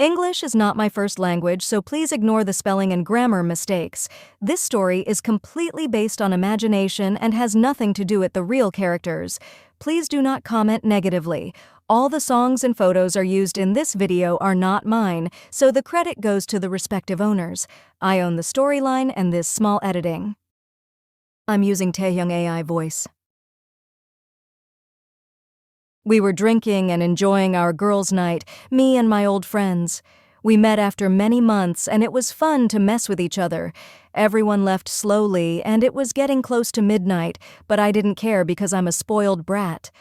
English is not my first language, so please ignore the spelling and grammar mistakes. This story is completely based on imagination and has nothing to do with the real characters. Please do not comment negatively. All the songs and photos are used in this video are not mine, so the credit goes to the respective owners. I own the storyline and this small editing. I'm using Taehyung AI voice. We were drinking and enjoying our girls' night, me and my old friends. We met after many months, and it was fun to mess with each other. Everyone left slowly, and it was getting close to midnight, but I didn't care because I'm a spoiled brat.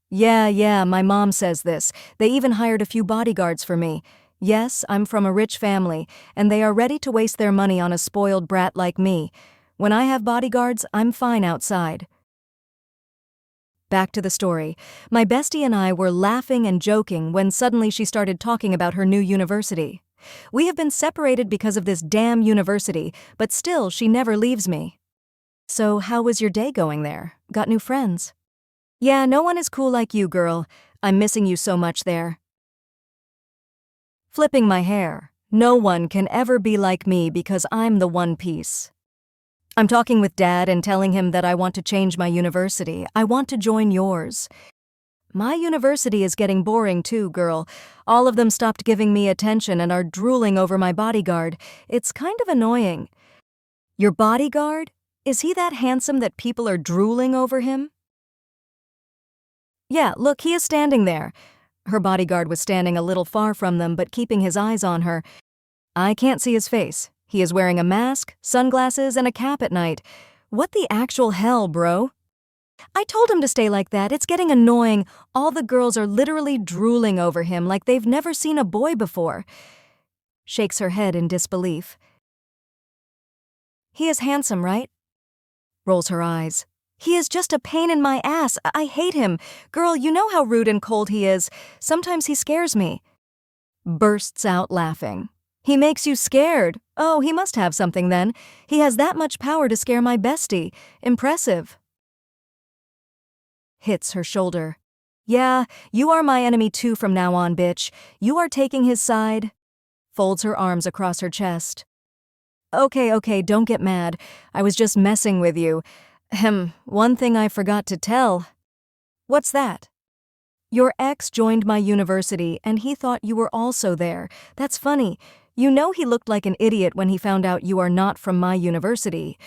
Yeah, my mom says this. They even hired a few bodyguards for me. Yes, I'm from a rich family, and they are ready to waste their money on a spoiled brat like me. When I have bodyguards, I'm fine outside. Back to the story. My bestie and I were laughing and joking when suddenly she started talking about her new university. We have been separated because of this damn university, but still she never leaves me. So how was your day going there? Got new friends? Yeah, no one is cool like you, girl. I'm missing you so much there. Flipping my hair. No one can ever be like me because I'm the one piece. I'm talking with Dad and telling him that I want to change my university. I want to join yours. My university is getting boring too, girl. All of them stopped giving me attention and are drooling over my bodyguard. It's kind of annoying. Your bodyguard? Is he that handsome that people are drooling over him? Yeah, look, he is standing there. Her bodyguard was standing a little far from them but keeping his eyes on her. I can't see his face. He is wearing a mask, sunglasses, and a cap at night. What the actual hell, bro? I told him to stay like that. It's getting annoying. All the girls are literally drooling over him like they've never seen a boy before. Shakes her head in disbelief. He is handsome, right? Rolls her eyes. He is just a pain in my ass. I hate him. Girl, you know how rude and cold he is. Sometimes he scares me. Bursts out laughing. He makes you scared. Oh, he must have something then. He has that much power to scare my bestie. Impressive. Hits her shoulder. Yeah, you are my enemy too from now on, bitch. You are taking his side. Folds her arms across her chest. Okay, don't get mad. I was just messing with you. One thing I forgot to tell. What's that? Your ex joined my university and he thought you were also there. That's funny. You know he looked like an idiot when he found out you are not from my university.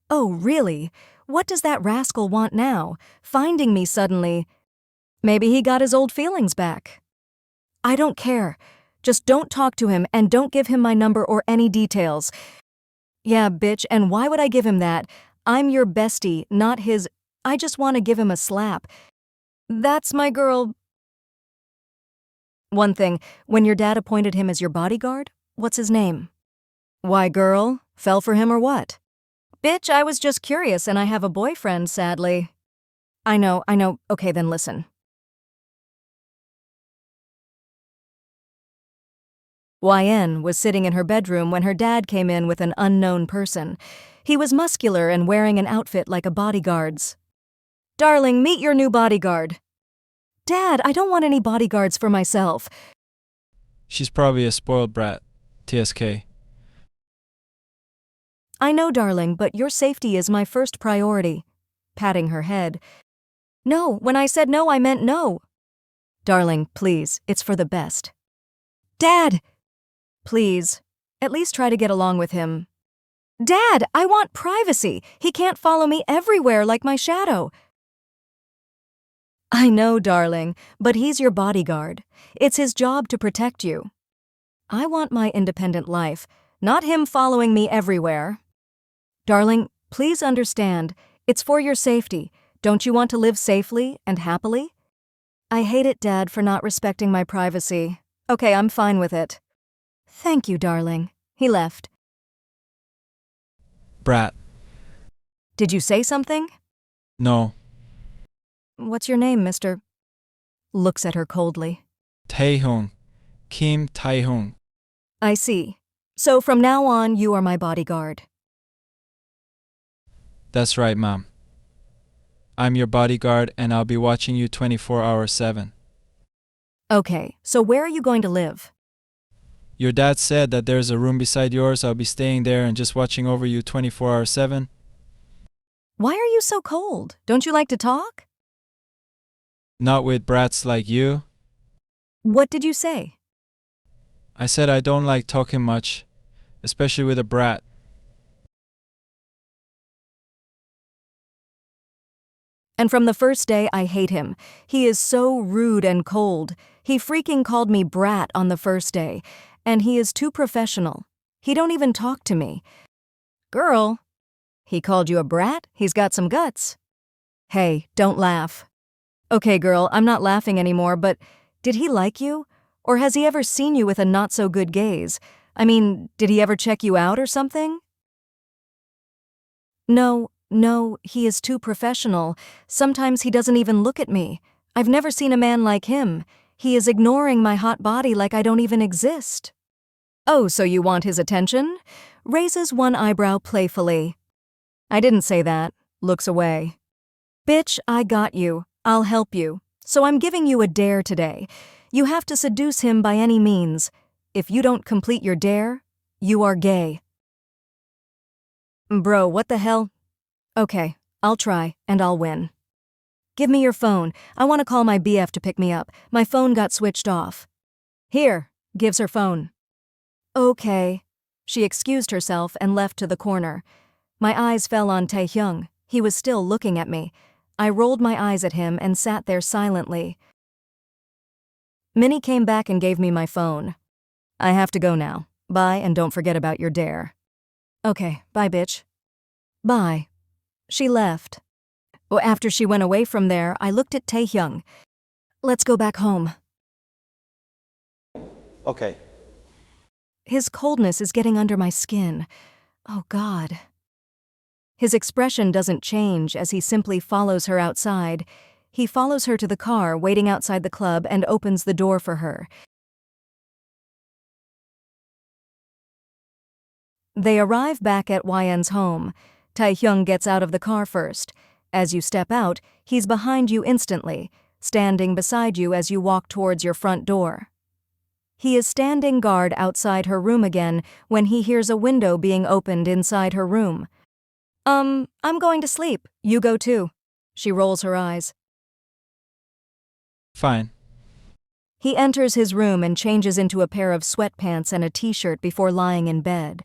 Oh, really? What does that rascal want now? Finding me suddenly? Maybe he got his old feelings back. I don't care. Just don't talk to him and don't give him my number or any details. Yeah, bitch, and why would I give him that? I'm your bestie, not his. I just want to give him a slap. That's my girl. One thing, when your dad appointed him as your bodyguard, what's his name? Why, girl? Fell for him or what? Bitch, I was just curious and I have a boyfriend, sadly. I know. Okay, then listen. YN was sitting in her bedroom when her dad came in with an unknown person. He was muscular and wearing an outfit like a bodyguard's. Darling, meet your new bodyguard. Dad, I don't want any bodyguards for myself. She's probably a spoiled brat. TSK. I know, darling, but your safety is my first priority. Patting her head. No, when I said no, I meant no. Darling, please, it's for the best. Dad! Please, at least try to get along with him. Dad, I want privacy. He can't follow me everywhere like my shadow. I know, darling, but he's your bodyguard. It's his job to protect you. I want my independent life, not him following me everywhere. Darling, please understand, it's for your safety. Don't you want to live safely and happily? I hate it, Dad, for not respecting my privacy. Okay, I'm fine with it. Thank you, darling. He left. Brat. Did you say something? No. What's your name, mister? Looks at her coldly. Taehyung. Kimtaehyungff. I see. So from now on, you are my bodyguard. That's right, Mom. I'm your bodyguard and I'll be watching you 24/7. Okay, so where are you going to live? Your dad said that there's a room beside yours. I'll be staying there and just watching over you 24/7. Why are you so cold? Don't you like to talk? Not with brats like you. What did you say? I said I don't like talking much, especially with a brat. And from the first day, I hate him. He is so rude and cold. He freaking called me brat on the first day, and he is too professional. He don't even talk to me. Girl, he called you a brat? He's got some guts. Hey, don't laugh. Okay, girl, I'm not laughing anymore, but did he like you? Or has he ever seen you with a not-so-good gaze? I mean, did he ever check you out or something? No, he is too professional. Sometimes he doesn't even look at me. I've never seen a man like him. He is ignoring my hot body like I don't even exist. Oh, so you want his attention? Raises one eyebrow playfully. I didn't say that. Looks away. Bitch, I got you. I'll help you. So I'm giving you a dare today. You have to seduce him by any means. If you don't complete your dare, you are gay. Bro, what the hell? Okay, I'll try, and I'll win. Give me your phone. I want to call my BF to pick me up. My phone got switched off. Here, gives her phone. Okay. She excused herself and left to the corner. My eyes fell on Taehyung. He was still looking at me. I rolled my eyes at him and sat there silently. Minnie came back and gave me my phone. I have to go now. Bye, and don't forget about your dare. Okay, bye, bitch. Bye. She left. After she went away from there, I looked at Taehyung. Let's go back home. Okay. His coldness is getting under my skin. Oh, God. His expression doesn't change as he simply follows her outside. He follows her to the car waiting outside the club and opens the door for her. They arrive back at YN's home. Taehyung gets out of the car first. As you step out, he's behind you instantly, standing beside you as you walk towards your front door. He is standing guard outside her room again when he hears a window being opened inside her room. I'm going to sleep. You go too. She rolls her eyes. Fine. He enters his room and changes into a pair of sweatpants and a t-shirt before lying in bed.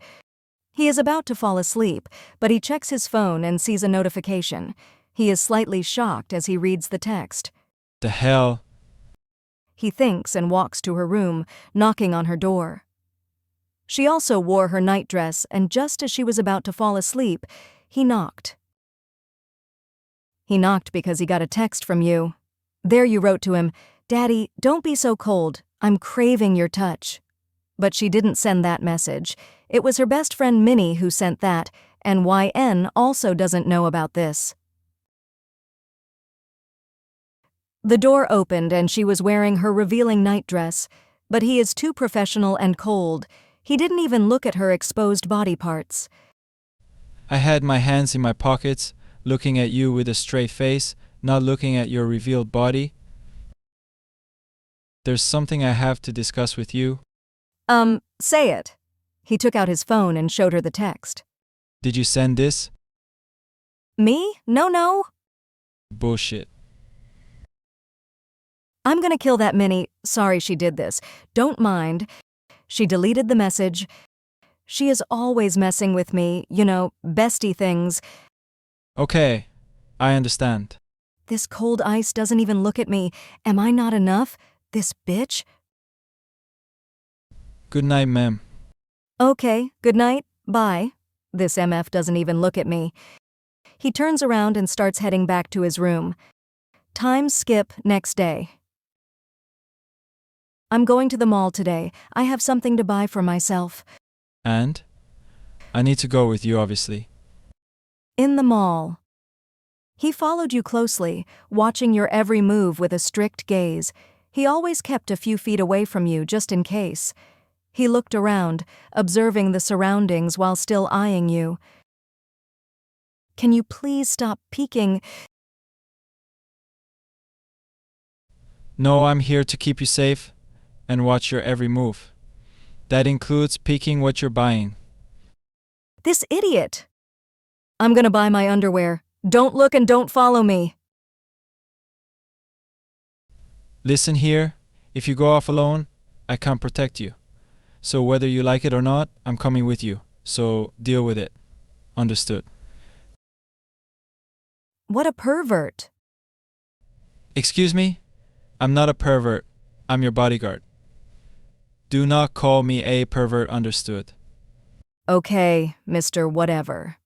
He is about to fall asleep, but he checks his phone and sees a notification. He is slightly shocked as he reads the text. The hell? He thinks and walks to her room, knocking on her door. She also wore her nightdress, and just as she was about to fall asleep, he knocked. He knocked because he got a text from you. There you wrote to him, "Daddy, don't be so cold. I'm craving your touch." But she didn't send that message. It was her best friend Minnie who sent that, and YN also doesn't know about this. The door opened and she was wearing her revealing nightdress, but he is too professional and cold. He didn't even look at her exposed body parts. I had my hands in my pockets, looking at you with a straight face, not looking at your revealed body. There's something I have to discuss with you. Say it. He took out his phone and showed her the text. Did you send this? Me? No. Bullshit. I'm gonna kill that Minnie. Sorry she did this. Don't mind. She deleted the message. She is always messing with me, bestie things. Okay, I understand. This cold ice doesn't even look at me. Am I not enough? This bitch? Good night, ma'am. Okay, good night. Bye. This MF doesn't even look at me. He turns around and starts heading back to his room. Time skip next day. I'm going to the mall today. I have something to buy for myself. And? I need to go with you, obviously. In the mall. He followed you closely, watching your every move with a strict gaze. He always kept a few feet away from you just in case. He looked around, observing the surroundings while still eyeing you. Can you please stop peeking? No, I'm here to keep you safe and watch your every move. That includes picking what you're buying. This idiot! I'm gonna buy my underwear. Don't look and don't follow me. Listen here, if you go off alone, I can't protect you. So whether you like it or not, I'm coming with you. So deal with it. Understood. What a pervert. Excuse me? I'm not a pervert. I'm your bodyguard. Do not call me a pervert, understood? Okay, Mr. Whatever.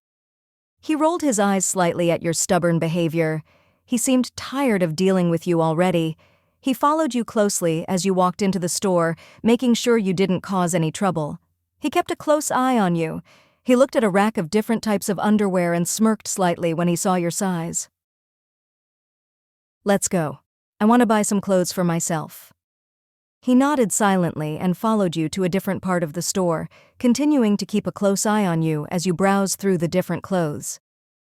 He rolled his eyes slightly at your stubborn behavior. He seemed tired of dealing with you already. He followed you closely as you walked into the store, making sure you didn't cause any trouble. He kept a close eye on you. He looked at a rack of different types of underwear and smirked slightly when he saw your size. Let's go. I want to buy some clothes for myself. He nodded silently and followed you to a different part of the store, continuing to keep a close eye on you as you browse through the different clothes.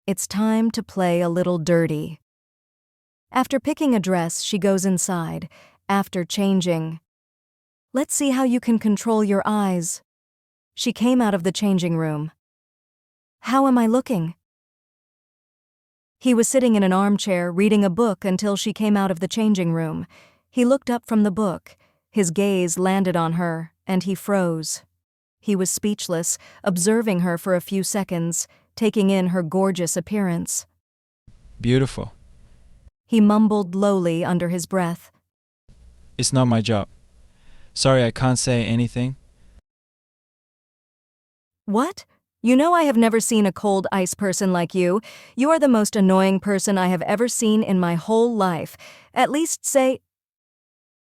It's time to play a little dirty. After picking a dress, she goes inside. After changing, let's see how you can control your eyes. She came out of the changing room. How am I looking? He was sitting in an armchair reading a book until she came out of the changing room. He looked up from the book. His gaze landed on her, and he froze. He was speechless, observing her for a few seconds, taking in her gorgeous appearance. Beautiful. He mumbled lowly under his breath. It's not my job. Sorry, I can't say anything. What? You know I have never seen a cold ice person like you. You are the most annoying person I have ever seen in my whole life. At least say,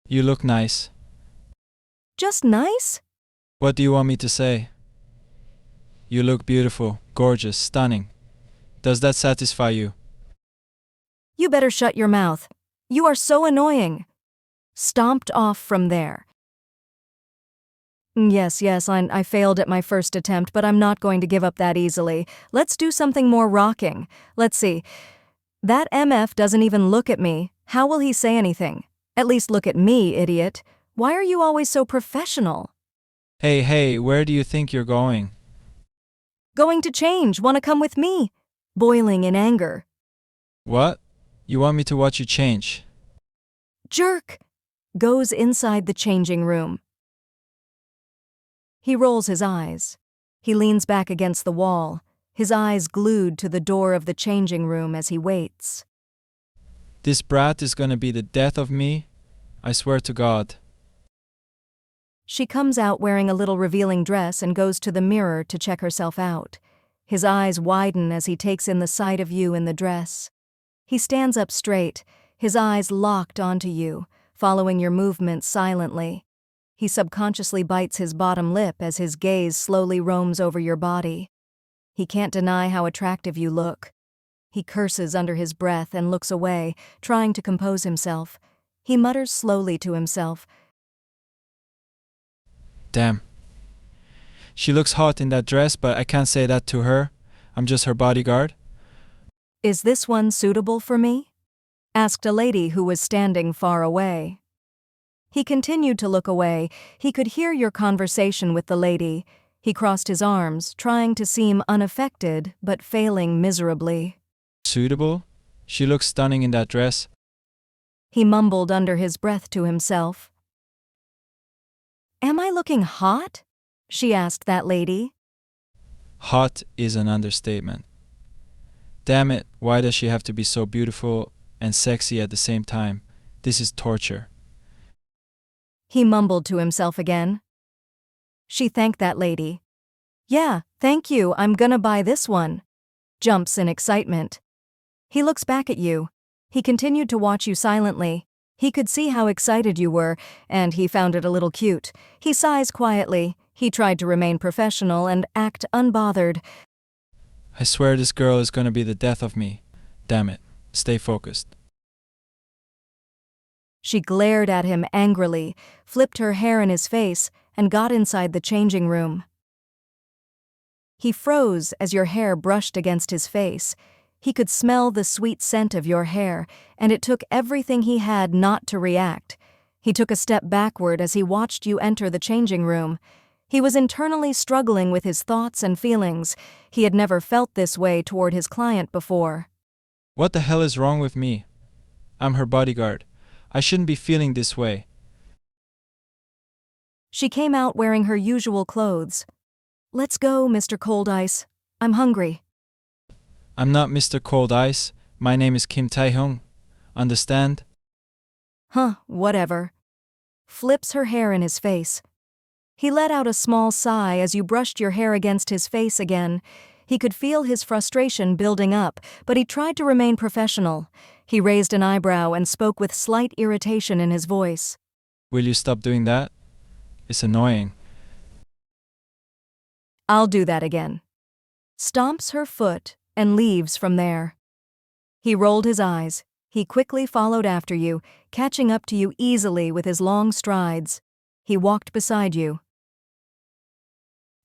You look nice. just nice? What do you want me to say? You look beautiful, gorgeous, stunning. Does that satisfy you? You better shut your mouth. You are so annoying. Stomped off from there. Yes, I failed at my first attempt, but I'm not going to give up that easily. Let's do something more rocking. Let's see. That MF doesn't even look at me. How will he say anything? At least look at me, idiot. Why are you always so professional? Hey, where do you think you're going? Going to change. Wanna come with me? Boiling in anger. What? You want me to watch you change? Jerk! Goes inside the changing room. He rolls his eyes. He leans back against the wall, his eyes glued to the door of the changing room as he waits. This brat is gonna be the death of me. I swear to God. She comes out wearing a little revealing dress and goes to the mirror to check herself out. His eyes widen as he takes in the sight of you in the dress. He stands up straight, his eyes locked onto you, following your movements silently. He subconsciously bites his bottom lip as his gaze slowly roams over your body. He can't deny how attractive you look. He curses under his breath and looks away, trying to compose himself. He mutters slowly to himself. Damn. She looks hot in that dress, but I can't say that to her. I'm just her bodyguard. Is this one suitable for me? Asked a lady who was standing far away. He continued to look away. He could hear your conversation with the lady. He crossed his arms, trying to seem unaffected, but failing miserably. Suitable? She looks stunning in that dress. He mumbled under his breath to himself. Am I looking hot? She asked that lady. Hot is an understatement. Damn it, why does she have to be so beautiful and sexy at the same time? This is torture. He mumbled to himself again. She thanked that lady. Yeah, thank you, I'm gonna buy this one. Jumps in excitement. He looks back at you. He continued to watch you silently. He could see how excited you were, and he found it a little cute. He sighs quietly. He tried to remain professional and act unbothered. I swear this girl is gonna be the death of me. Damn it. Stay focused. She glared at him angrily, flipped her hair in his face, and got inside the changing room. He froze as your hair brushed against his face. He could smell the sweet scent of your hair, and it took everything he had not to react. He took a step backward as he watched you enter the changing room. He was internally struggling with his thoughts and feelings. He had never felt this way toward his client before. What the hell is wrong with me? I'm her bodyguard. I shouldn't be feeling this way. She came out wearing her usual clothes. "Let's go, Mr. Cold Ice. I'm hungry." I'm not Mr. Cold Ice. My name is Kim Taehyung. Understand? "Huh, whatever." Flips her hair in his face. He let out a small sigh as you brushed your hair against his face again. He could feel his frustration building up, but he tried to remain professional. He raised an eyebrow and spoke with slight irritation in his voice. Will you stop doing that? It's annoying. "I'll do that again." Stomps her foot and leaves from there. He rolled his eyes. He quickly followed after you, catching up to you easily with his long strides. He walked beside you.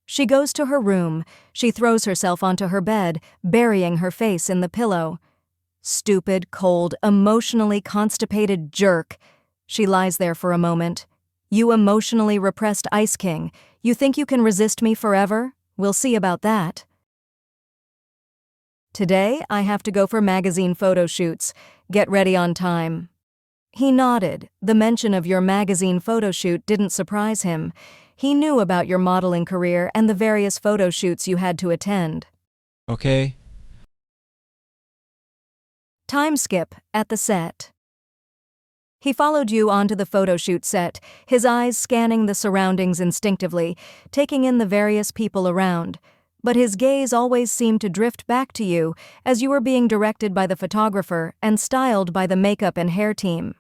She goes to her room. She throws herself onto her bed, burying her face in the pillow. Stupid, cold, emotionally constipated jerk. She lies there for a moment. "You emotionally repressed Ice King. You think you can resist me forever? We'll see about that." "Today, I have to go for magazine photo shoots. Get ready on time." He nodded. The mention of your magazine photo shoot didn't surprise him. He knew about your modeling career and the various photo shoots you had to attend. Okay? Time skip at the set. He followed you onto the photo shoot set, his eyes scanning the surroundings instinctively, taking in the various people around. But his gaze always seemed to drift back to you as you were being directed by the photographer and styled by the makeup and hair team.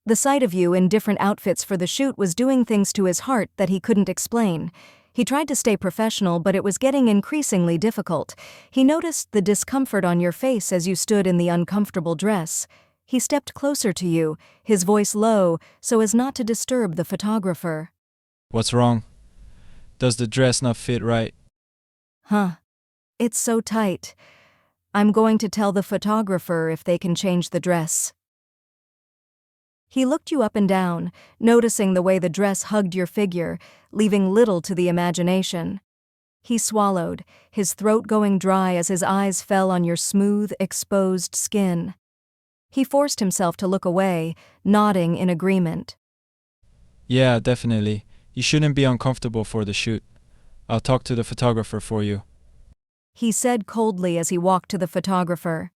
The sight of you in different outfits for the shoot was doing things to his heart that he couldn't explain. He tried to stay professional, but it was getting increasingly difficult. He noticed the discomfort on your face as you stood in the uncomfortable dress. He stepped closer to you, his voice low, so as not to disturb the photographer. What's wrong? Does the dress not fit right? "Huh. It's so tight. I'm going to tell the photographer if they can change the dress." He looked you up and down, noticing the way the dress hugged your figure, leaving little to the imagination. He swallowed, his throat going dry as his eyes fell on your smooth, exposed skin. He forced himself to look away, nodding in agreement. Yeah, definitely. You shouldn't be uncomfortable for the shoot. I'll talk to the photographer for you. He said coldly as he walked to the photographer.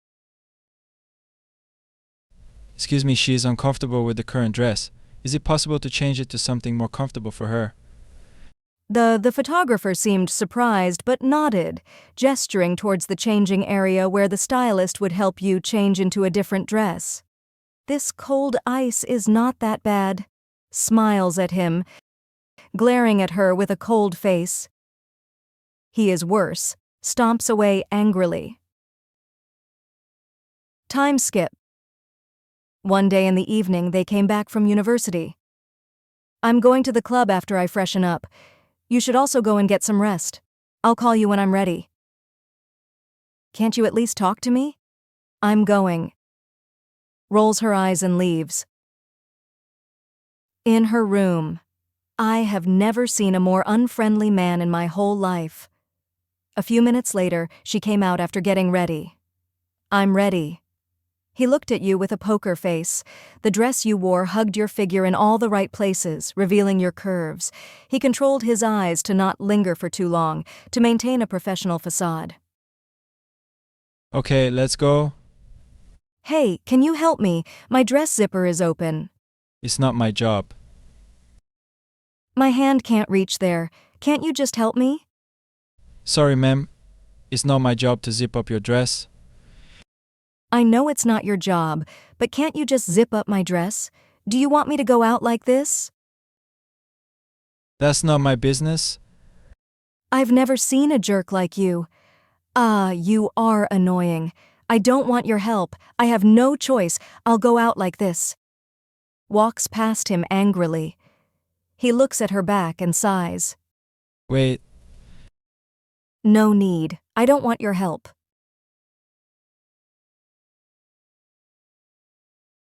Excuse me, she is uncomfortable with the current dress. Is it possible to change it to something more comfortable for her? The photographer seemed surprised but nodded, gesturing towards the changing area where the stylist would help you change into a different dress. "This cold ice is not that bad," smiles at him, glaring at her with a cold face. He is worse, stomps away angrily. Time skip. One day in the evening, they came back from university. "I'm going to the club after I freshen up. You should also go and get some rest. I'll call you when I'm ready." "Can't you at least talk to me?" "I'm going." Rolls her eyes and leaves. In her room. I have never seen a more unfriendly man in my whole life. A few minutes later, she came out after getting ready. "I'm ready." He looked at you with a poker face. The dress you wore hugged your figure in all the right places, revealing your curves. He controlled his eyes to not linger for too long, to maintain a professional facade. Okay, let's go. "Hey, can you help me? My dress zipper is open." It's not my job. "My hand can't reach there. Can't you just help me?" Sorry, ma'am. It's not my job to zip up your dress. "I know it's not your job, but can't you just zip up my dress? Do you want me to go out like this?" That's not my business. "I've never seen a jerk like you." "Ah, you are annoying. I don't want your help. I have no choice. I'll go out like this." Walks past him angrily. He looks at her back and sighs. Wait, "No need. I don't want your help."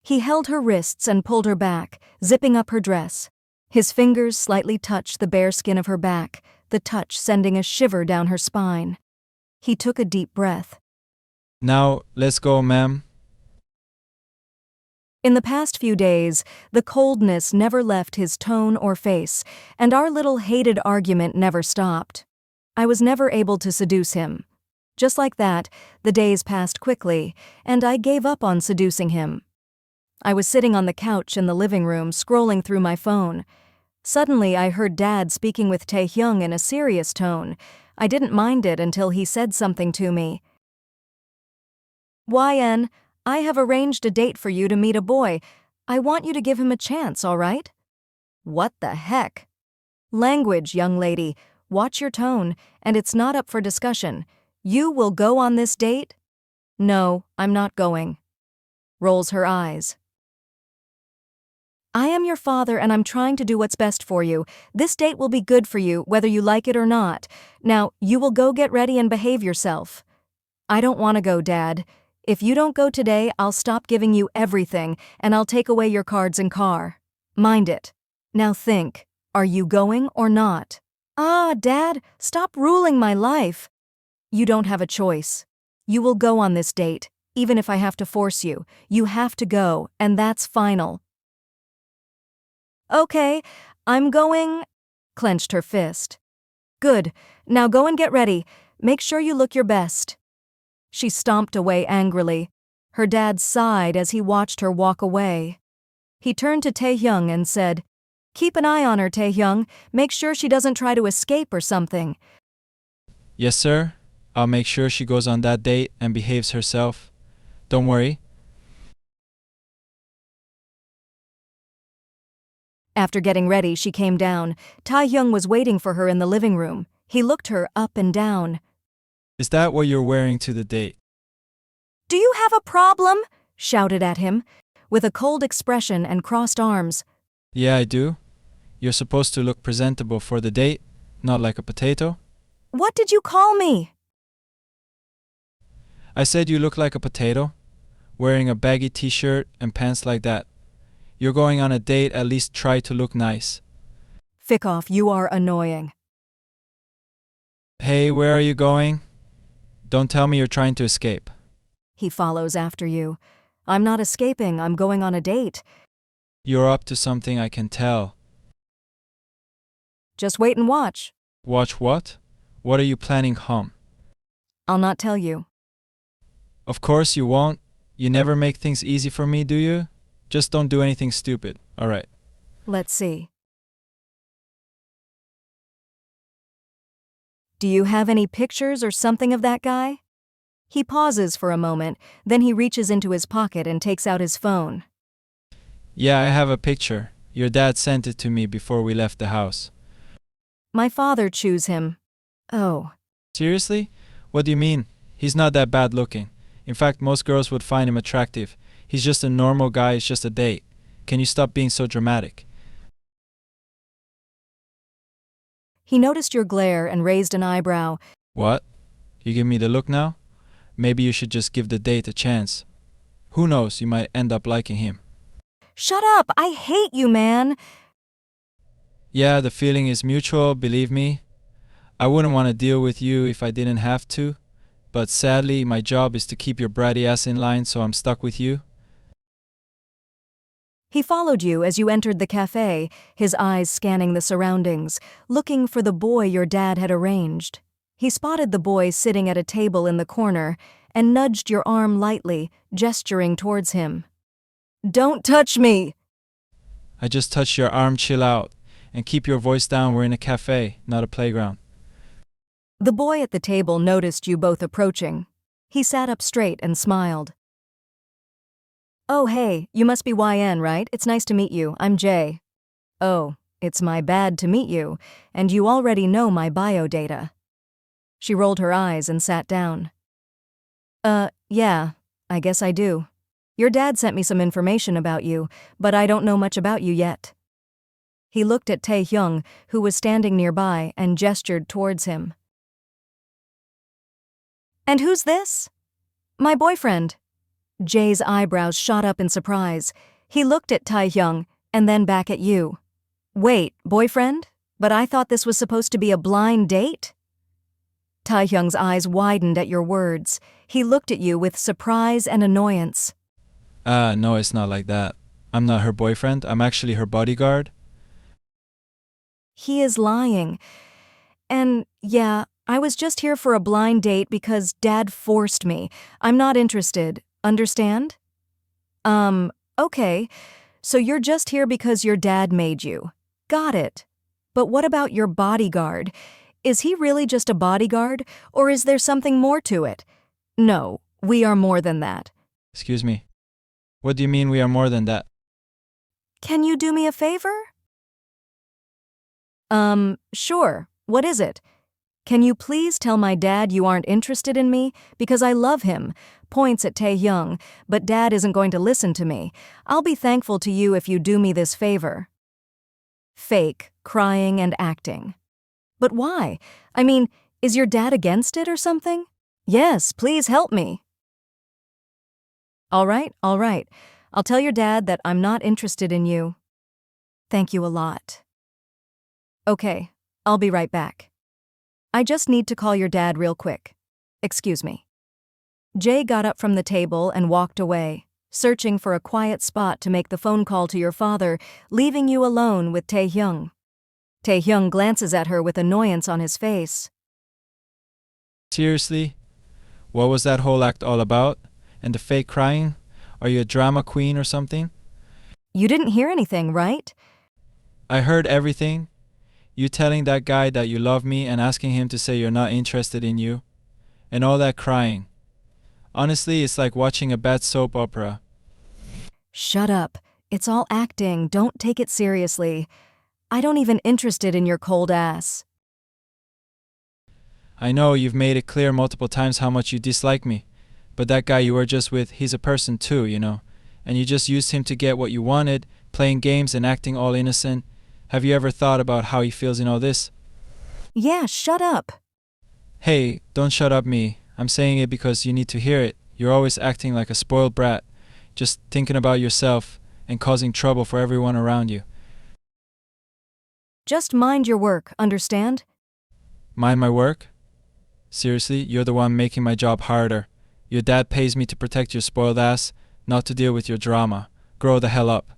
He held her wrists and pulled her back, zipping up her dress. His fingers slightly touched the bare skin of her back, the touch sending a shiver down her spine. He took a deep breath. Now, let's go, ma'am. In the past few days, the coldness never left his tone or face, and our little hated argument never stopped. I was never able to seduce him. Just like that, the days passed quickly, and I gave up on seducing him. I was sitting on the couch in the living room, scrolling through my phone. Suddenly, I heard Dad speaking with Taehyung in a serious tone. I didn't mind it until he said something to me. "YN, I have arranged a date for you to meet a boy. I want you to give him a chance, all right?" What the heck? Language, young lady. Watch your tone, and it's not up for discussion. You will go on this date? No, I'm not going. Rolls her eyes. I am your father and I'm trying to do what's best for you. This date will be good for you, whether you like it or not. Now, you will go get ready and behave yourself. I don't want to go, Dad. If you don't go today, I'll stop giving you everything, and I'll take away your cards and car. Mind it. Now think, are you going or not? Ah, Dad, stop ruling my life. You don't have a choice. You will go on this date, even if I have to force you. You have to go, and that's final. Okay, I'm going, clenched her fist. Good, now go and get ready. Make sure you look your best. She stomped away angrily. Her dad sighed as he watched her walk away. He turned to Taehyung and said, "Keep an eye on her, Taehyung. Make sure she doesn't try to escape or something." Yes, sir. I'll make sure she goes on that date and behaves herself. Don't worry. After getting ready, she came down. Taehyung was waiting for her in the living room. He looked her up and down. Is that what you're wearing to the date? "Do you have a problem?" shouted at him, with a cold expression and crossed arms. Yeah, I do. You're supposed to look presentable for the date, not like a potato. What did you call me? I said you look like a potato, wearing a baggy t-shirt and pants like that. You're going on a date, at least try to look nice. Fictional, you are annoying. Hey, where are you going? Don't tell me you're trying to escape. He follows after you. I'm not escaping, I'm going on a date. You're up to something, I can tell. Just wait and watch. Watch what? What are you planning, hum? I'll not tell you. Of course you won't. You never make things easy for me, do you? Just don't do anything stupid, alright? Let's see. Do you have any pictures or something of that guy? He pauses for a moment, then he reaches into his pocket and takes out his phone. Yeah, I have a picture. Your dad sent it to me before we left the house. My father chose him. Oh. Seriously? What do you mean? He's not that bad looking. In fact, most girls would find him attractive. He's just a normal guy, it's just a date. Can you stop being so dramatic? He noticed your glare and raised an eyebrow. What? You give me the look now? Maybe you should just give the date a chance. Who knows, you might end up liking him. Shut up! I hate you, man! Yeah, the feeling is mutual, believe me. I wouldn't want to deal with you if I didn't have to. But sadly, my job is to keep your bratty ass in line, so I'm stuck with you. He followed you as you entered the cafe, his eyes scanning the surroundings, looking for the boy your dad had arranged. He spotted the boy sitting at a table in the corner and nudged your arm lightly, gesturing towards him. Don't touch me! I just touched your arm, chill out. And keep your voice down, we're in a cafe, not a playground. The boy at the table noticed you both approaching. He sat up straight and smiled. Oh, hey, you must be YN, right? It's nice to meet you. I'm Jay. Oh, it's my bad to meet you, and you already know my bio data. She rolled her eyes and sat down. Yeah, I guess I do. Your dad sent me some information about you, but I don't know much about you yet. He looked at Taehyung, who was standing nearby, and gestured towards him. And who's this? My boyfriend. Jay's eyebrows shot up in surprise. He looked at Taehyung and then back at you. Wait, boyfriend? But I thought this was supposed to be a blind date? Taehyung's eyes widened at your words. He looked at you with surprise and annoyance. No, it's not like that. I'm not her boyfriend. I'm actually her bodyguard. He is lying. And yeah, I was just here for a blind date because Dad forced me. I'm not interested. Understand? Okay. So you're just here because your dad made you. Got it. But what about your bodyguard? Is he really just a bodyguard, or is there something more to it? No, we are more than that. Excuse me. What do you mean we are more than that? Can you do me a favor? Sure. What is it? Can you please tell my dad you aren't interested in me? Because I love him. Points at Taehyung, but Dad isn't going to listen to me. I'll be thankful to you if you do me this favor. Fake, crying and acting. But why? I mean, is your dad against it or something? Yes, please help me. All right. I'll tell your dad that I'm not interested in you. Thank you a lot. Okay, I'll be right back. I just need to call your dad real quick. Excuse me. Jay got up from the table and walked away, searching for a quiet spot to make the phone call to your father, leaving you alone with Taehyung. Taehyung glances at her with annoyance on his face. Seriously? What was that whole act all about? And the fake crying? Are you a drama queen or something? You didn't hear anything, right? I heard everything. You telling that guy that you love me and asking him to say you're not interested in you. And all that crying. Honestly, it's like watching a bad soap opera. Shut up. It's all acting. Don't take it seriously. I don't even interested in your cold ass. I know you've made it clear multiple times how much you dislike me. But that guy you were just with, he's a person too, you know. And you just used him to get what you wanted, playing games and acting all innocent. Have you ever thought about how he feels in all this? Yeah, shut up. Hey, don't shut up me. I'm saying it because you need to hear it. You're always acting like a spoiled brat, just thinking about yourself and causing trouble for everyone around you. Just mind your work, understand? Mind my work? Seriously, you're the one making my job harder. Your dad pays me to protect your spoiled ass, not to deal with your drama. Grow the hell up.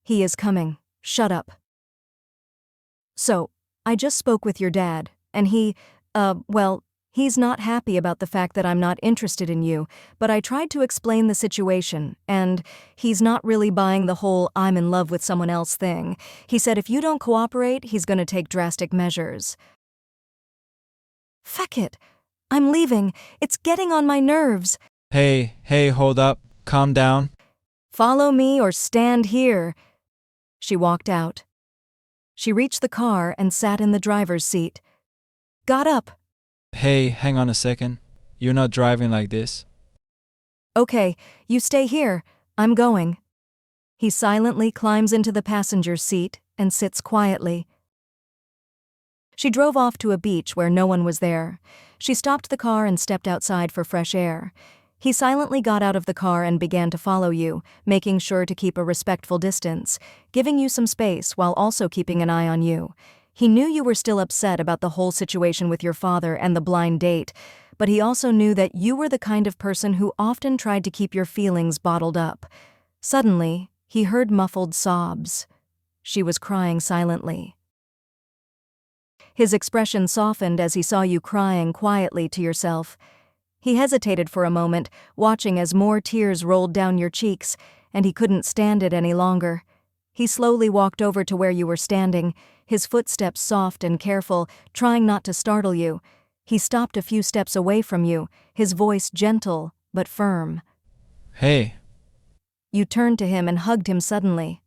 He is coming. Shut up. So, I just spoke with your dad, and he's not happy about the fact that I'm not interested in you, but I tried to explain the situation, and he's not really buying the whole I'm in love with someone else thing. He said if you don't cooperate, he's gonna take drastic measures. Feck it. I'm leaving. It's getting on my nerves. Hey, hold up. Calm down. Follow me or stand here. She walked out. She reached the car and sat in the driver's seat. Got up. Hey, hang on a second. You're not driving like this. Okay, you stay here. I'm going. He silently climbs into the passenger seat and sits quietly. She drove off to a beach where no one was there. She stopped the car and stepped outside for fresh air. He silently got out of the car and began to follow you, making sure to keep a respectful distance, giving you some space while also keeping an eye on you. He knew you were still upset about the whole situation with your father and the blind date, but he also knew that you were the kind of person who often tried to keep your feelings bottled up. Suddenly, he heard muffled sobs. She was crying silently. His expression softened as he saw you crying quietly to yourself. He hesitated for a moment, watching as more tears rolled down your cheeks, and he couldn't stand it any longer. He slowly walked over to where you were standing, his footsteps soft and careful, trying not to startle you. He stopped a few steps away from you, his voice gentle but firm. Hey. You turned to him and hugged him suddenly.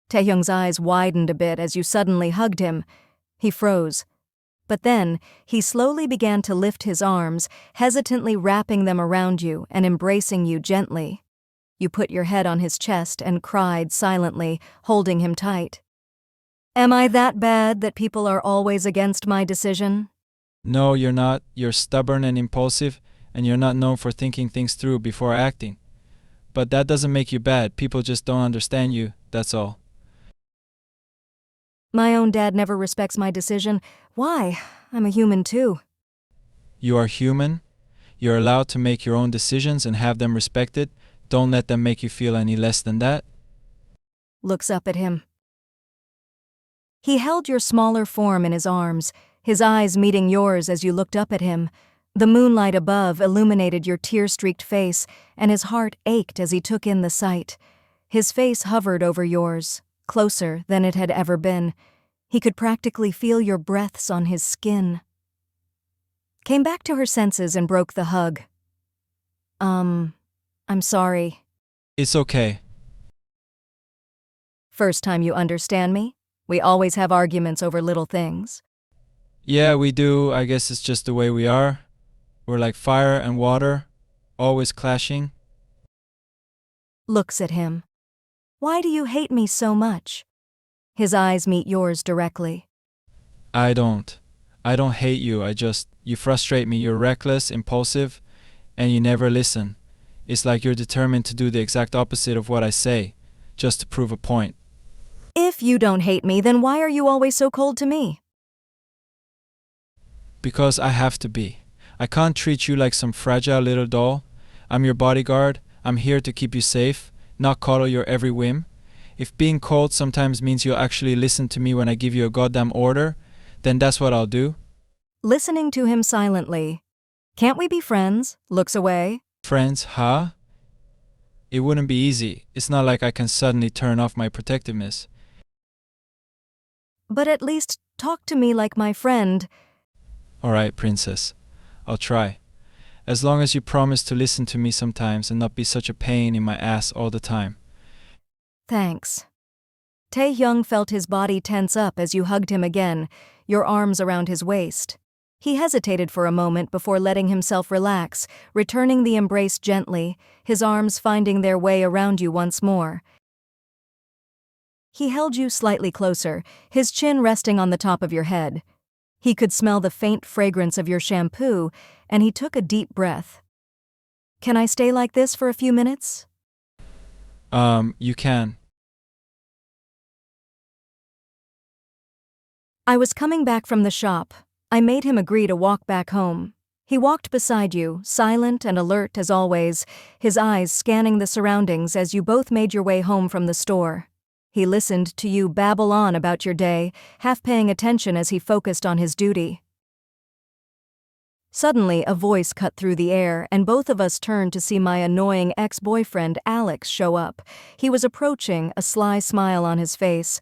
Taehyung's eyes widened a bit as you suddenly hugged him. He froze. But then, he slowly began to lift his arms, hesitantly wrapping them around you and embracing you gently. You put your head on his chest and cried silently, holding him tight. Am I that bad that people are always against my decision? No, you're not. You're stubborn and impulsive, and you're not known for thinking things through before acting. But that doesn't make you bad. People just don't understand you, that's all. My own dad never respects my decision. Why? I'm a human too. You are human. You're allowed to make your own decisions and have them respected. Don't let them make you feel any less than that. Looks up at him. He held your smaller form in his arms, his eyes meeting yours as you looked up at him. The moonlight above illuminated your tear-streaked face, and his heart ached as he took in the sight. His face hovered over yours, closer than it had ever been. He could practically feel your breaths on his skin. Came back to her senses and broke the hug. I'm sorry. It's okay. First time you understand me? We always have arguments over little things. Yeah, we do. I guess it's just the way we are. We're like fire and water, always clashing. Looks at him. Why do you hate me so much? His eyes meet yours directly. I don't hate you. You frustrate me. You're reckless, impulsive, and you never listen. It's like you're determined to do the exact opposite of what I say, just to prove a point. If you don't hate me, then why are you always so cold to me? Because I have to be. I can't treat you like some fragile little doll. I'm your bodyguard. I'm here to keep you safe, not coddle your every whim. If being cold sometimes means you'll actually listen to me when I give you a goddamn order, then that's what I'll do. Listening to him silently. Can't we be friends? Looks away. Friends, huh? It wouldn't be easy. It's not like I can suddenly turn off my protectiveness. But at least talk to me like my friend. Alright, princess. I'll try. As long as you promise to listen to me sometimes and not be such a pain in my ass all the time. Thanks. Taehyung felt his body tense up as you hugged him again, your arms around his waist. He hesitated for a moment before letting himself relax, returning the embrace gently, his arms finding their way around you once more. He held you slightly closer, his chin resting on the top of your head. He could smell the faint fragrance of your shampoo, and he took a deep breath. Can I stay like this for a few minutes? You can. I was coming back from the shop. I made him agree to walk back home. He walked beside you, silent and alert as always, his eyes scanning the surroundings as you both made your way home from the store. He listened to you babble on about your day, half paying attention as he focused on his duty. Suddenly, a voice cut through the air, and both of us turned to see my annoying ex-boyfriend Alex show up. He was approaching, a sly smile on his face.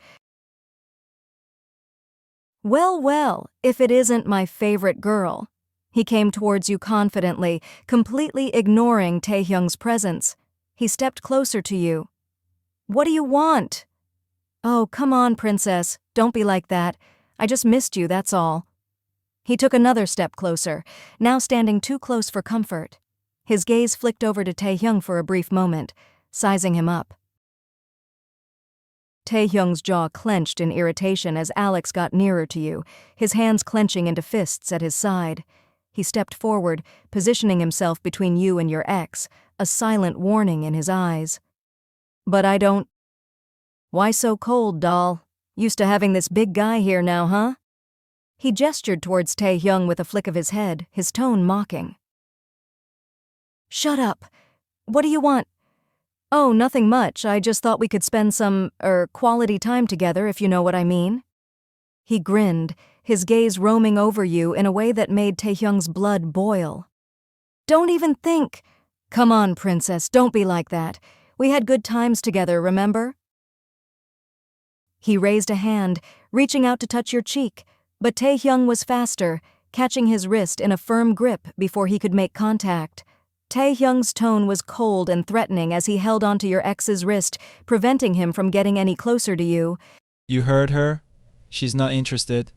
Well, if it isn't my favorite girl. He came towards you confidently, completely ignoring Taehyung's presence. He stepped closer to you. What do you want? Oh, come on, princess. Don't be like that. I just missed you, that's all. He took another step closer, now standing too close for comfort. His gaze flicked over to Taehyung for a brief moment, sizing him up. Taehyung's jaw clenched in irritation as Alex got nearer to you, his hands clenching into fists at his side. He stepped forward, positioning himself between you and your ex, a silent warning in his eyes. But I don't... Why so cold, doll? Used to having this big guy here now, huh? He gestured towards Taehyung with a flick of his head, his tone mocking. Shut up. What do you want? Oh, nothing much. I just thought we could spend some, quality time together, if you know what I mean. He grinned, his gaze roaming over you in a way that made Taehyung's blood boil. Don't even think. Come on, princess, don't be like that. We had good times together, remember? He raised a hand, reaching out to touch your cheek, but Taehyung was faster, catching his wrist in a firm grip before he could make contact. Taehyung's tone was cold and threatening as he held onto your ex's wrist, preventing him from getting any closer to you. You heard her? She's not interested.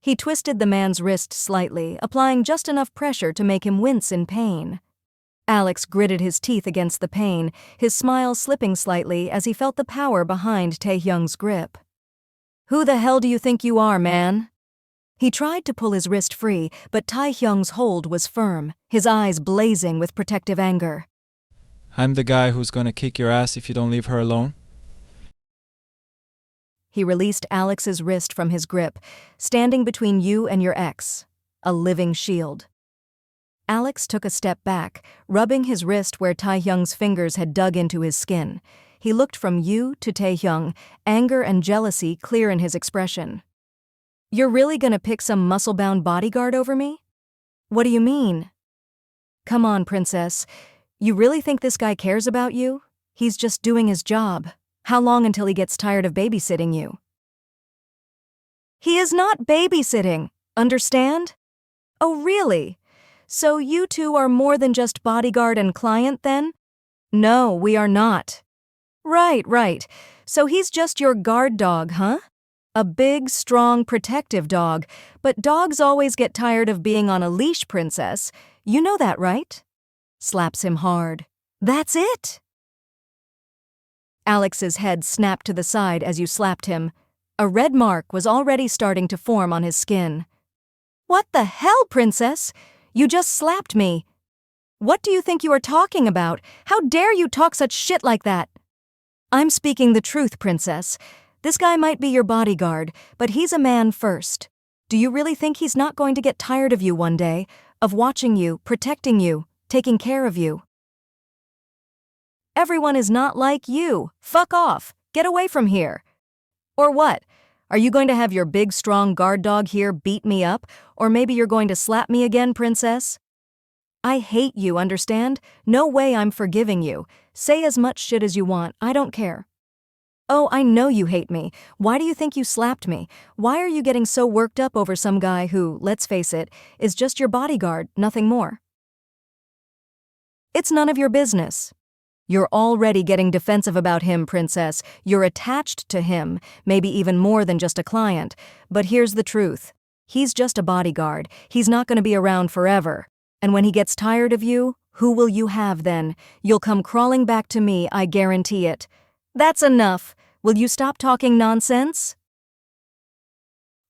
He twisted the man's wrist slightly, applying just enough pressure to make him wince in pain. Alex gritted his teeth against the pain, his smile slipping slightly as he felt the power behind Taehyung's grip. Who the hell do you think you are, man? He tried to pull his wrist free, but Taehyung's hold was firm, his eyes blazing with protective anger. I'm the guy who's gonna kick your ass if you don't leave her alone. He released Alex's wrist from his grip, standing between you and your ex, a living shield. Alex took a step back, rubbing his wrist where Taehyung's fingers had dug into his skin. He looked from you to Taehyung, anger and jealousy clear in his expression. You're really gonna pick some muscle-bound bodyguard over me? What do you mean? Come on, princess. You really think this guy cares about you? He's just doing his job. How long until he gets tired of babysitting you? He is not babysitting, understand? Oh, really? So you two are more than just bodyguard and client, then? No, we are not. Right. So he's just your guard dog, huh? A big, strong, protective dog, but dogs always get tired of being on a leash, princess. You know that, right? Slaps him hard. That's it! Alex's head snapped to the side as you slapped him. A red mark was already starting to form on his skin. What the hell, princess? You just slapped me. What do you think you are talking about? How dare you talk such shit like that? I'm speaking the truth, princess. This guy might be your bodyguard, but he's a man first. Do you really think he's not going to get tired of you one day, of watching you, protecting you, taking care of you? Everyone is not like you. Fuck off. Get away from here. Or what? Are you going to have your big, strong guard dog here beat me up? Or maybe you're going to slap me again, princess? I hate you, understand? No way I'm forgiving you. Say as much shit as you want. I don't care. Oh, I know you hate me. Why do you think you slapped me? Why are you getting so worked up over some guy who, let's face it, is just your bodyguard, nothing more? It's none of your business. You're already getting defensive about him, princess. You're attached to him, maybe even more than just a client. But here's the truth. He's just a bodyguard. He's not going to be around forever. And when he gets tired of you, who will you have then? You'll come crawling back to me, I guarantee it. That's enough. Will you stop talking nonsense?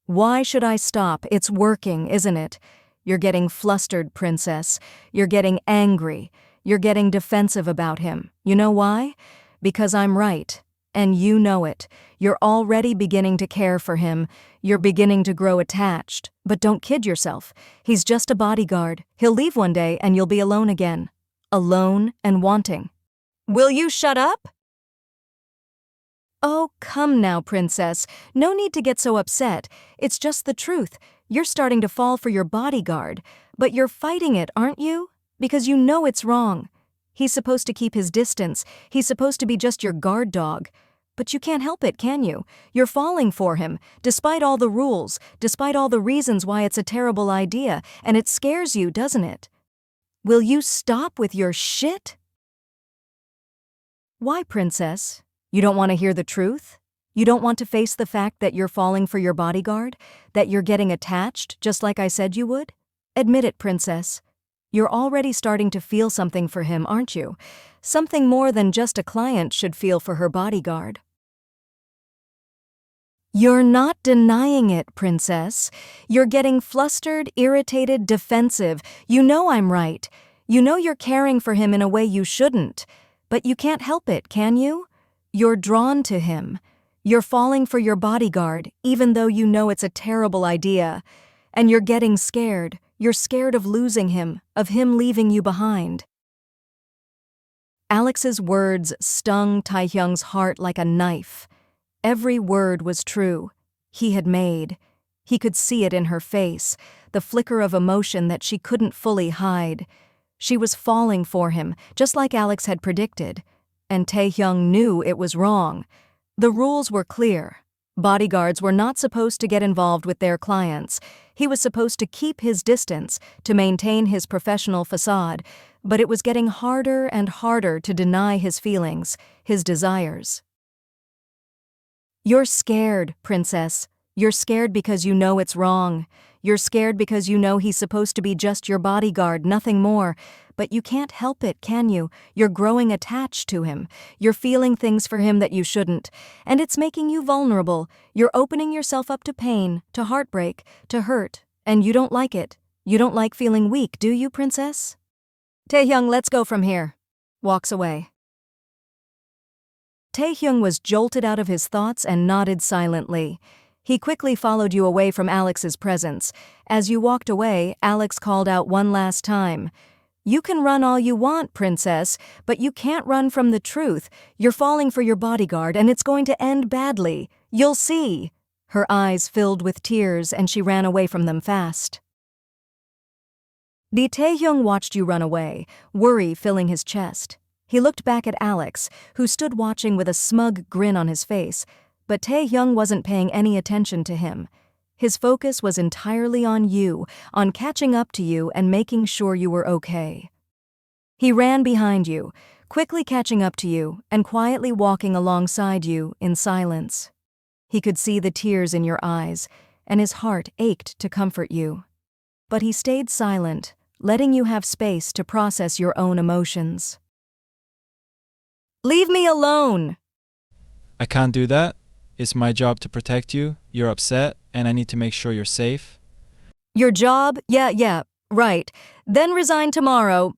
Why should I stop? It's working, isn't it? You're getting flustered, princess. You're getting angry. You're getting defensive about him. You know why? Because I'm right. And you know it. You're already beginning to care for him. You're beginning to grow attached. But don't kid yourself. He's just a bodyguard. He'll leave one day and you'll be alone again. Alone and wanting. Will you shut up? Oh, come now, princess. No need to get so upset. It's just the truth. You're starting to fall for your bodyguard. But you're fighting it, aren't you? Because you know it's wrong. He's supposed to keep his distance. He's supposed to be just your guard dog. But you can't help it, can you? You're falling for him, despite all the rules, despite all the reasons why it's a terrible idea, and it scares you, doesn't it? Will you stop with your shit? Why, princess? You don't want to hear the truth? You don't want to face the fact that you're falling for your bodyguard? That you're getting attached, just like I said you would? Admit it, princess. You're already starting to feel something for him, aren't you? Something more than just a client should feel for her bodyguard. You're not denying it, princess. You're getting flustered, irritated, defensive. You know I'm right. You know you're caring for him in a way you shouldn't. But you can't help it, can you? You're drawn to him. You're falling for your bodyguard, even though you know it's a terrible idea. And you're getting scared. You're scared of losing him, of him leaving you behind. Alex's words stung Taehyung's heart like a knife. Every word was true. He had made. He could see it in her face, the flicker of emotion that she couldn't fully hide. She was falling for him, just like Alex had predicted. And Taehyung knew it was wrong. The rules were clear. Bodyguards were not supposed to get involved with their clients. He was supposed to keep his distance, to maintain his professional facade, but it was getting harder and harder to deny his feelings, his desires. You're scared, princess. You're scared because you know it's wrong. You're scared because you know he's supposed to be just your bodyguard, nothing more. But you can't help it, can you? You're growing attached to him. You're feeling things for him that you shouldn't. And it's making you vulnerable. You're opening yourself up to pain, to heartbreak, to hurt. And you don't like it. You don't like feeling weak, do you, princess? Taehyung, let's go from here. Walks away. Taehyung was jolted out of his thoughts and nodded silently. He quickly followed you away from Alex's presence. As you walked away, Alex called out one last time. You can run all you want, princess, but you can't run from the truth. You're falling for your bodyguard, and it's going to end badly. You'll see. Her eyes filled with tears, and she ran away from them fast. Taehyung watched you run away, worry filling his chest. He looked back at Alex, who stood watching with a smug grin on his face, but Taehyung wasn't paying any attention to him. His focus was entirely on you, on catching up to you and making sure you were okay. He ran behind you, quickly catching up to you and quietly walking alongside you in silence. He could see the tears in your eyes, and his heart ached to comfort you. But he stayed silent, letting you have space to process your own emotions. Leave me alone! I can't do that. It's my job to protect you. You're upset, and I need to make sure you're safe. Your job? Yeah, right. Then resign tomorrow.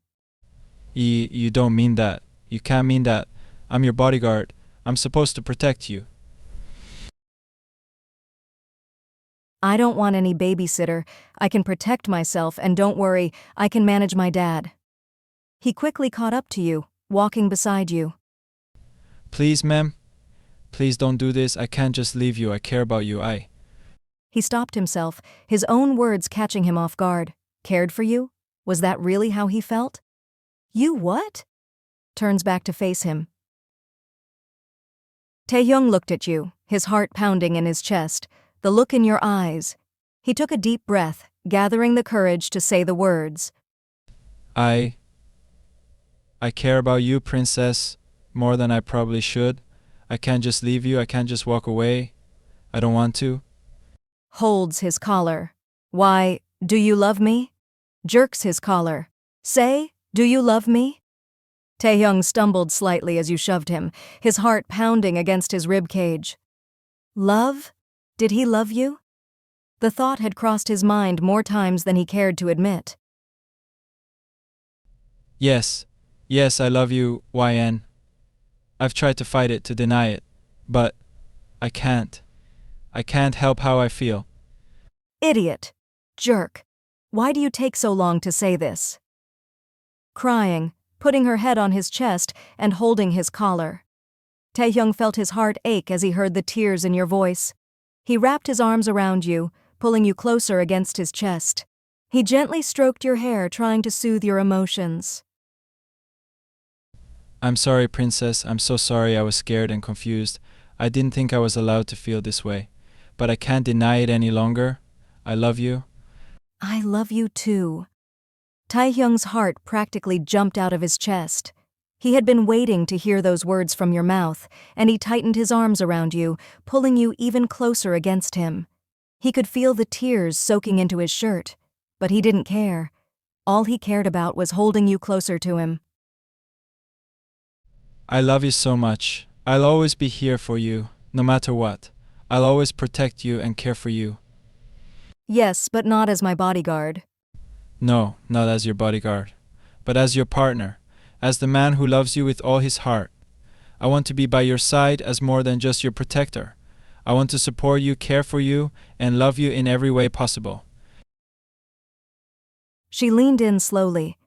You don't mean that. You can't mean that. I'm your bodyguard. I'm supposed to protect you. I don't want any babysitter. I can protect myself, and don't worry, I can manage my dad. He quickly caught up to you, walking beside you. Please, ma'am. Please don't do this. I can't just leave you. I care about you. He stopped himself, his own words catching him off guard. Cared for you? Was that really how he felt? You what? Turns back to face him. Taehyung looked at you, his heart pounding in his chest, the look in your eyes. He took a deep breath, gathering the courage to say the words. I care about you, princess, more than I probably should. I can't just leave you. I can't just walk away. I don't want to. Holds his collar. Why, do you love me? Jerks his collar. Say, do you love me? Taehyung stumbled slightly as you shoved him, his heart pounding against his rib cage. Love? Did he love you? The thought had crossed his mind more times than he cared to admit. Yes, I love you, YN. I've tried to fight it, to deny it, but I can't. I can't help how I feel. Idiot. Jerk. Why do you take so long to say this? Crying, putting her head on his chest and holding his collar. Taehyung felt his heart ache as he heard the tears in your voice. He wrapped his arms around you, pulling you closer against his chest. He gently stroked your hair, trying to soothe your emotions. I'm sorry, princess. I'm so sorry. I was scared and confused. I didn't think I was allowed to feel this way. But I can't deny it any longer. I love you. I love you too. Taehyung's heart practically jumped out of his chest. He had been waiting to hear those words from your mouth, and he tightened his arms around you, pulling you even closer against him. He could feel the tears soaking into his shirt, but he didn't care. All he cared about was holding you closer to him. I love you so much. I'll always be here for you, no matter what. I'll always protect you and care for you. Yes, but not as my bodyguard. No, not as your bodyguard, but as your partner, as the man who loves you with all his heart. I want to be by your side as more than just your protector. I want to support you, care for you, and love you in every way possible. She leaned in slowly.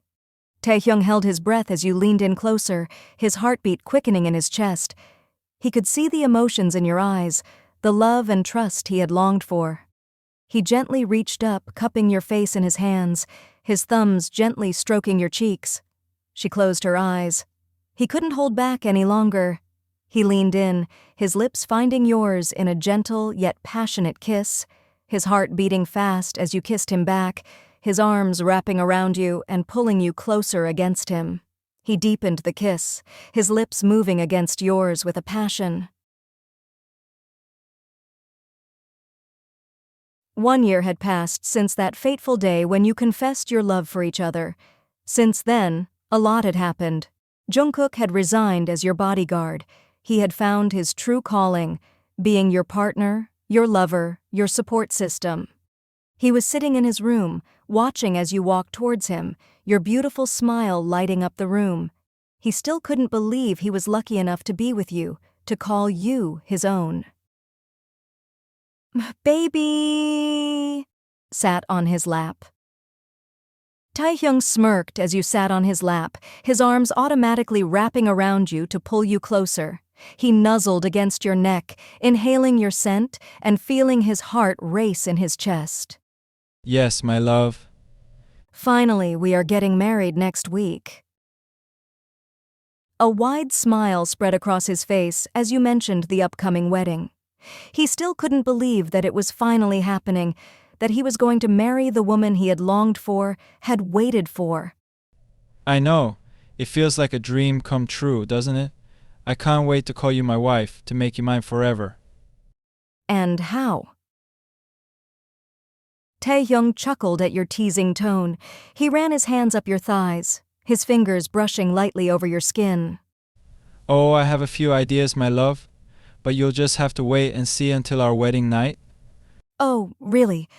Taehyung held his breath as you leaned in closer, his heartbeat quickening in his chest. He could see the emotions in your eyes, the love and trust he had longed for. He gently reached up, cupping your face in his hands, his thumbs gently stroking your cheeks. She closed her eyes. He couldn't hold back any longer. He leaned in, his lips finding yours in a gentle yet passionate kiss, his heart beating fast as you kissed him back, his arms wrapping around you and pulling you closer against him. He deepened the kiss, his lips moving against yours with a passion. 1 year had passed since that fateful day when you confessed your love for each other. Since then, a lot had happened. Jungkook had resigned as your bodyguard. He had found his true calling, being your partner, your lover, your support system. He was sitting in his room, watching as you walked towards him, your beautiful smile lighting up the room. He still couldn't believe he was lucky enough to be with you, to call you his own. Baby! Sat on his lap. Taehyung smirked as you sat on his lap, his arms automatically wrapping around you to pull you closer. He nuzzled against your neck, inhaling your scent and feeling his heart race in his chest. Yes, my love. Finally, we are getting married next week. A wide smile spread across his face as you mentioned the upcoming wedding. He still couldn't believe that it was finally happening, that he was going to marry the woman he had longed for, had waited for. I know. It feels like a dream come true, doesn't it? I can't wait to call you my wife, to make you mine forever. And how? Taehyung chuckled at your teasing tone. He ran his hands up your thighs, his fingers brushing lightly over your skin. Oh, I have a few ideas, my love, but you'll just have to wait and see until our wedding night. Oh, really?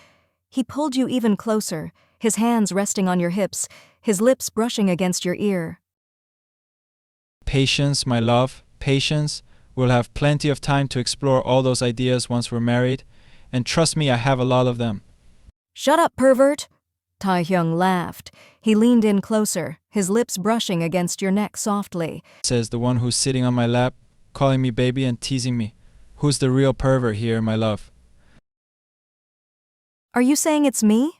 He pulled you even closer, his hands resting on your hips, his lips brushing against your ear. Patience, my love, patience. We'll have plenty of time to explore all those ideas once we're married, and trust me, I have a lot of them. Shut up, pervert! Taehyung laughed. He leaned in closer, his lips brushing against your neck softly. Says the one who's sitting on my lap, calling me baby and teasing me. Who's the real pervert here, my love? Are you saying it's me?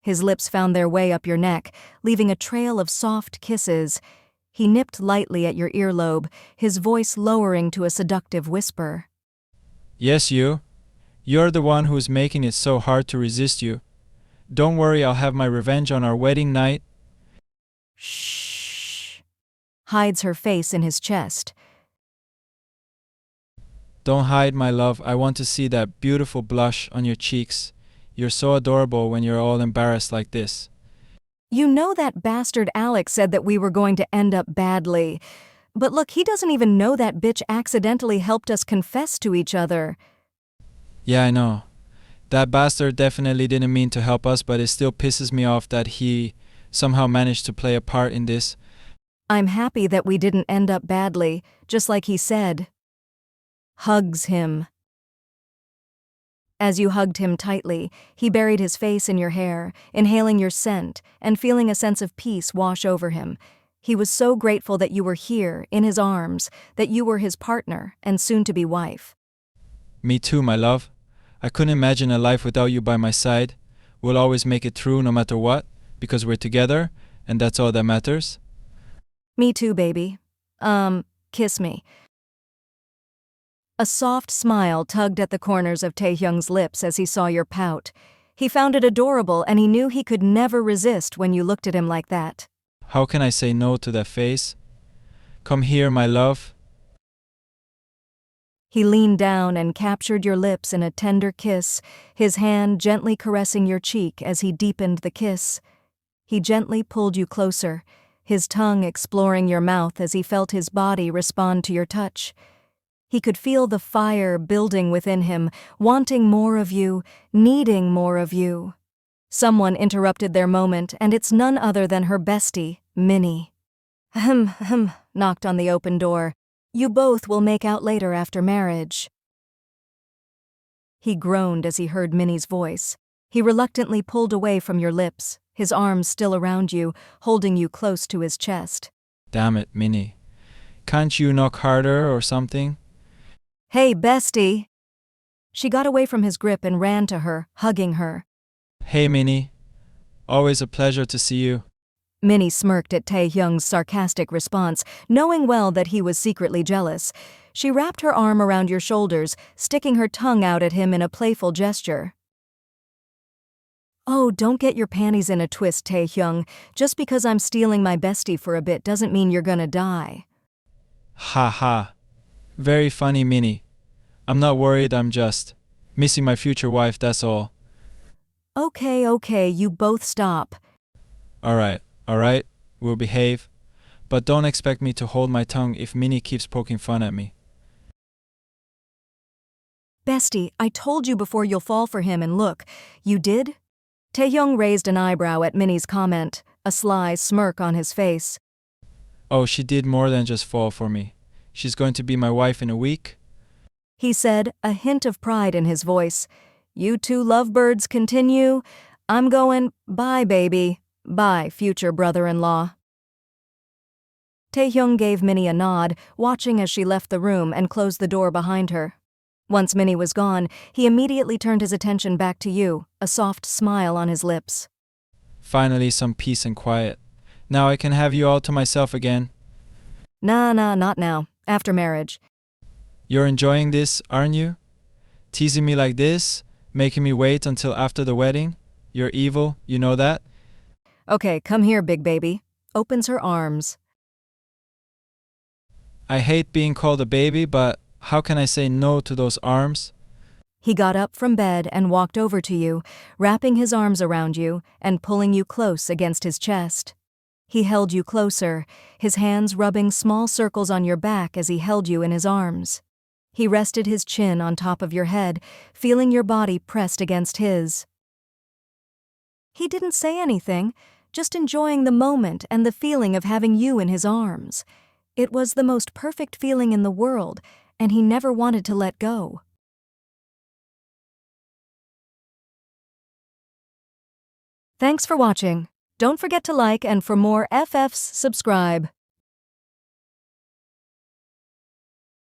His lips found their way up your neck, leaving a trail of soft kisses. He nipped lightly at your earlobe, his voice lowering to a seductive whisper. Yes, you. You're the one who's making it so hard to resist you. Don't worry, I'll have my revenge on our wedding night. Shh. Hides her face in his chest. Don't hide, my love. I want to see that beautiful blush on your cheeks. You're so adorable when you're all embarrassed like this. You know that bastard Alex said that we were going to end up badly. But look, he doesn't even know that bitch accidentally helped us confess to each other. Yeah, I know. That bastard definitely didn't mean to help us, but it still pisses me off that he somehow managed to play a part in this. I'm happy that we didn't end up badly, just like he said. Hugs him. As you hugged him tightly, he buried his face in your hair, inhaling your scent and feeling a sense of peace wash over him. He was so grateful that you were here, in his arms, that you were his partner and soon-to-be wife. Me too, my love. I couldn't imagine a life without you by my side. We'll always make it through no matter what, because we're together, and that's all that matters. Me too, baby. Kiss me. A soft smile tugged at the corners of Taehyung's lips as he saw your pout. He found it adorable and he knew he could never resist when you looked at him like that. How can I say no to that face? Come here, my love. He leaned down and captured your lips in a tender kiss, his hand gently caressing your cheek as he deepened the kiss. He gently pulled you closer, his tongue exploring your mouth as he felt his body respond to your touch. He could feel the fire building within him, wanting more of you, needing more of you. Someone interrupted their moment, and it's none other than her bestie, Minnie. Knocked on the open door. You both will make out later after marriage. He groaned as he heard Minnie's voice. He reluctantly pulled away from your lips, his arms still around you, holding you close to his chest. Damn it, Minnie. Can't you knock harder or something? Hey, bestie! She got away from his grip and ran to her, hugging her. Hey, Minnie. Always a pleasure to see you. Minnie smirked at Taehyung's sarcastic response, knowing well that he was secretly jealous. She wrapped her arm around your shoulders, sticking her tongue out at him in a playful gesture. Oh, don't get your panties in a twist, Taehyung. Just because I'm stealing my bestie for a bit doesn't mean you're gonna die. Ha ha. Very funny, Minnie. I'm not worried, I'm just missing my future wife, that's all. Okay, you both stop. Alright, we'll behave. But don't expect me to hold my tongue if Minnie keeps poking fun at me. Bestie, I told you before you'll fall for him, and look, you did? Taehyung raised an eyebrow at Minnie's comment, a sly smirk on his face. Oh, she did more than just fall for me. She's going to be my wife in a week? He said, a hint of pride in his voice. You two lovebirds continue. I'm going, bye, baby. Bye, future brother-in-law. Taehyung gave Minnie a nod, watching as she left the room and closed the door behind her. Once Minnie was gone, he immediately turned his attention back to you, a soft smile on his lips. Finally, some peace and quiet. Now I can have you all to myself again. Nah, not now. After marriage. You're enjoying this, aren't you? Teasing me like this? Making me wait until after the wedding? You're evil, you know that? Okay, come here, big baby. Opens her arms. I hate being called a baby, but how can I say no to those arms? He got up from bed and walked over to you, wrapping his arms around you and pulling you close against his chest. He held you closer, his hands rubbing small circles on your back as he held you in his arms. He rested his chin on top of your head, feeling your body pressed against his. He didn't say anything, just enjoying the moment and the feeling of having you in his arms. It was the most perfect feeling in the world, and he never wanted to let go. Thanks for watching. Don't forget to like, and for more FFs, subscribe.